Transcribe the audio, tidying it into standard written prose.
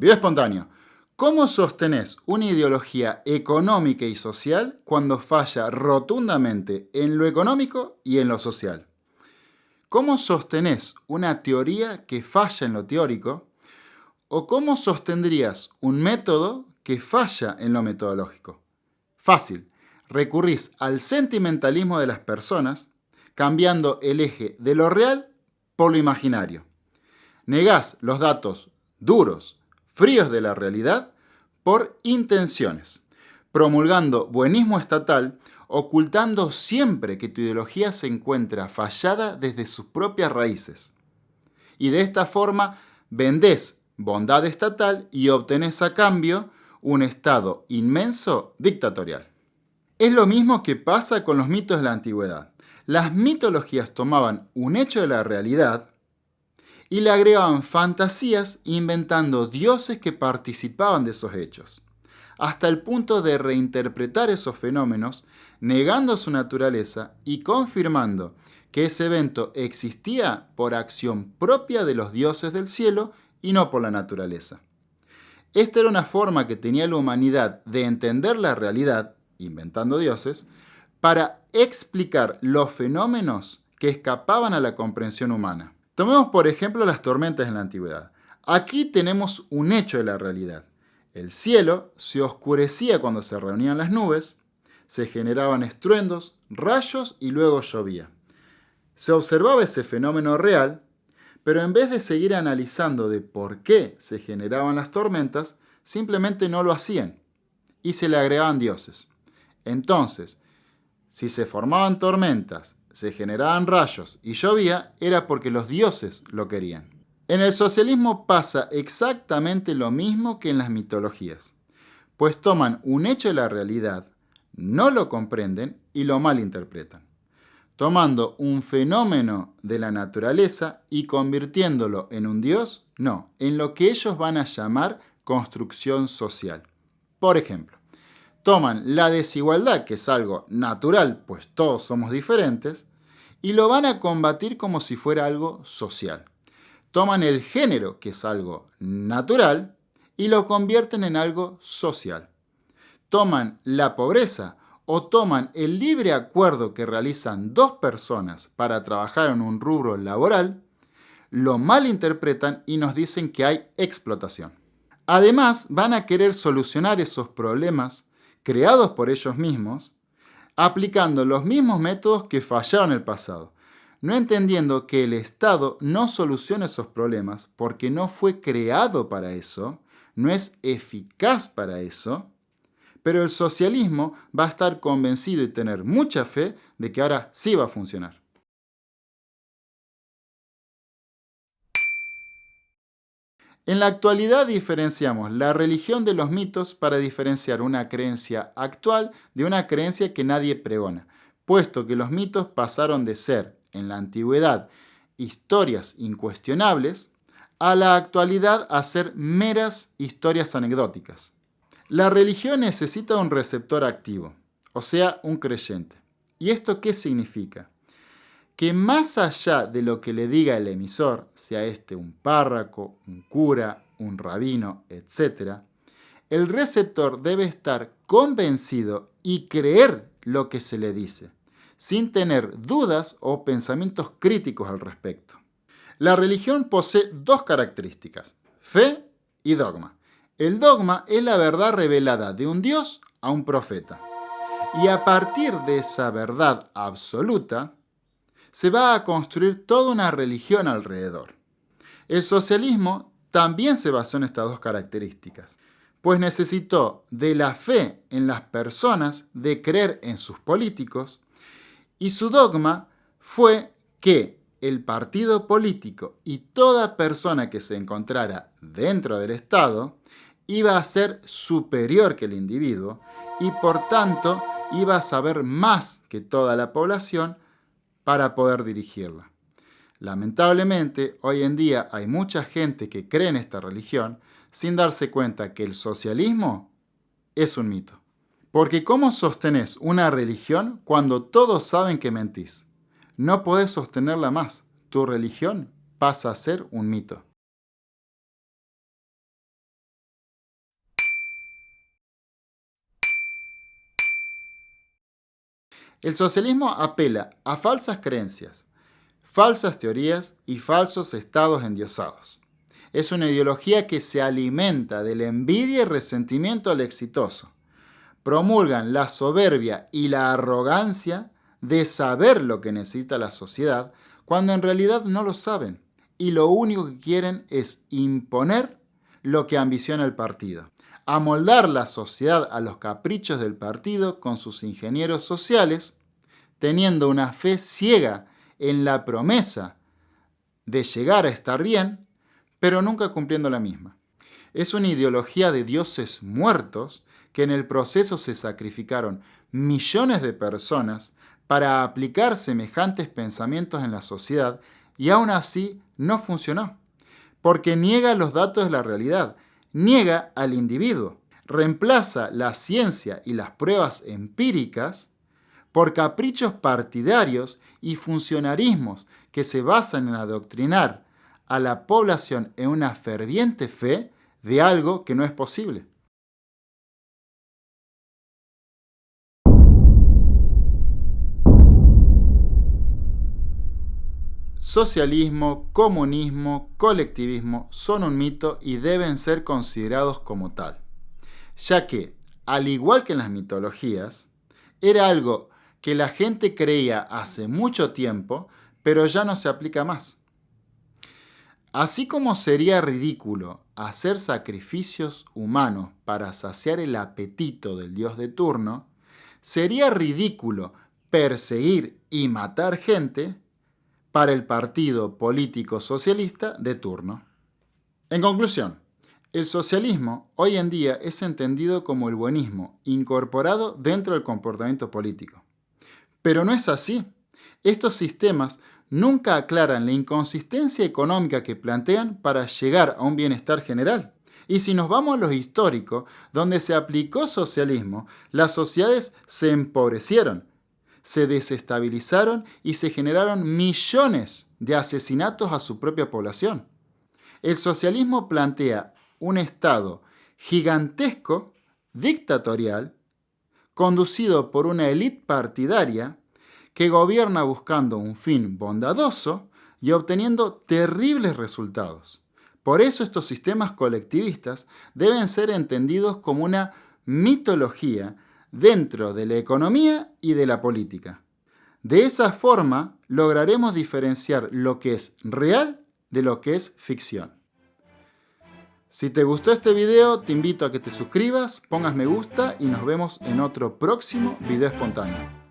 Video espontáneo. ¿Cómo sostenés una ideología económica y social cuando falla rotundamente en lo económico y en lo social? ¿Cómo sostenés una teoría que falla en lo teórico? ¿O cómo sostendrías un método que falla en lo metodológico? Fácil. Recurrís al sentimentalismo de las personas, cambiando el eje de lo real por lo imaginario. Negás los datos duros, fríos de la realidad por intenciones, promulgando buenismo estatal, ocultando siempre que tu ideología se encuentra fallada desde sus propias raíces. Y de esta forma vendés bondad estatal y obtenés a cambio un Estado inmenso dictatorial. Es lo mismo que pasa con los mitos de la antigüedad. Las mitologías tomaban un hecho de la realidad y le agregaban fantasías inventando dioses que participaban de esos hechos, hasta el punto de reinterpretar esos fenómenos, negando su naturaleza y confirmando que ese evento existía por acción propia de los dioses del cielo y no por la naturaleza. Esta era una forma que tenía la humanidad de entender la realidad, inventando dioses, para explicar los fenómenos que escapaban a la comprensión humana. Tomemos por ejemplo las tormentas en la antigüedad. Aquí tenemos un hecho de la realidad. El cielo se oscurecía cuando se reunían las nubes, se generaban estruendos, rayos y luego llovía. Se observaba ese fenómeno real, pero en vez de seguir analizando de por qué se generaban las tormentas, simplemente no lo hacían y se le agregaban dioses. Entonces, si se formaban tormentas, se generaban rayos y llovía, era porque los dioses lo querían. En el socialismo pasa exactamente lo mismo que en las mitologías, pues toman un hecho de la realidad, no lo comprenden y lo malinterpretan, tomando un fenómeno de la naturaleza y convirtiéndolo en un dios, no, en lo que ellos van a llamar construcción social. Por ejemplo, toman la desigualdad, que es algo natural, pues todos somos diferentes, y lo van a combatir como si fuera algo social. Toman el género, que es algo natural, y lo convierten en algo social. Toman la pobreza o toman el libre acuerdo que realizan dos personas para trabajar en un rubro laboral, lo malinterpretan y nos dicen que hay explotación. Además, van a querer solucionar esos problemas creados por ellos mismos, aplicando los mismos métodos que fallaron en el pasado, no entendiendo que el Estado no soluciona esos problemas porque no fue creado para eso, no es eficaz para eso, pero el socialismo va a estar convencido y tener mucha fe de que ahora sí va a funcionar. En la actualidad diferenciamos la religión de los mitos para diferenciar una creencia actual de una creencia que nadie pregona, puesto que los mitos pasaron de ser, en la antigüedad, historias incuestionables, a la actualidad a ser meras historias anecdóticas. La religión necesita un receptor activo, o sea, un creyente. ¿Y esto qué significa? Que más allá de lo que le diga el emisor, sea este un párroco, un cura, un rabino, etc., el receptor debe estar convencido y creer lo que se le dice, sin tener dudas o pensamientos críticos al respecto. La religión posee dos características, fe y dogma. El dogma es la verdad revelada de un Dios a un profeta. Y a partir de esa verdad absoluta, se va a construir toda una religión alrededor. El socialismo también se basó en estas dos características, pues necesitó de la fe en las personas, de creer en sus políticos, y su dogma fue que el partido político y toda persona que se encontrara dentro del Estado iba a ser superior que el individuo y por tanto iba a saber más que toda la población para poder dirigirla. Lamentablemente, hoy en día hay mucha gente que cree en esta religión sin darse cuenta que el socialismo es un mito. Porque ¿cómo sostenés una religión cuando todos saben que mentís? No podés sostenerla más. Tu religión pasa a ser un mito. El socialismo apela a falsas creencias, falsas teorías y falsos estados endiosados. Es una ideología que se alimenta de la envidia y resentimiento al exitoso. Promulgan la soberbia y la arrogancia de saber lo que necesita la sociedad cuando en realidad no lo saben y lo único que quieren es imponer lo que ambiciona el partido. Amoldar la sociedad a los caprichos del partido con sus ingenieros sociales, teniendo una fe ciega en la promesa de llegar a estar bien, pero nunca cumpliendo la misma. Es una ideología de dioses muertos que en el proceso se sacrificaron millones de personas para aplicar semejantes pensamientos en la sociedad y aún así no funcionó, porque niega los datos de la realidad, niega al individuo, reemplaza la ciencia y las pruebas empíricas por caprichos partidarios y funcionarismos que se basan en adoctrinar a la población en una ferviente fe de algo que no es posible. Socialismo, comunismo, colectivismo son un mito y deben ser considerados como tal, ya que, al igual que en las mitologías, era algo que la gente creía hace mucho tiempo, pero ya no se aplica más. Así como sería ridículo hacer sacrificios humanos para saciar el apetito del dios de turno, sería ridículo perseguir y matar gente para el partido político socialista de turno. En conclusión, el socialismo hoy en día es entendido como el buenismo incorporado dentro del comportamiento político. Pero no es así. Estos sistemas nunca aclaran la inconsistencia económica que plantean para llegar a un bienestar general. Y si nos vamos a lo histórico, donde se aplicó socialismo, las sociedades se empobrecieron, se desestabilizaron y se generaron millones de asesinatos a su propia población. El socialismo plantea un Estado gigantesco, dictatorial, conducido por una élite partidaria que gobierna buscando un fin bondadoso y obteniendo terribles resultados. Por eso estos sistemas colectivistas deben ser entendidos como una mitología dentro de la economía y de la política. De esa forma lograremos diferenciar lo que es real de lo que es ficción. Si te gustó este video, te invito a que te suscribas, pongas me gusta y nos vemos en otro próximo video espontáneo.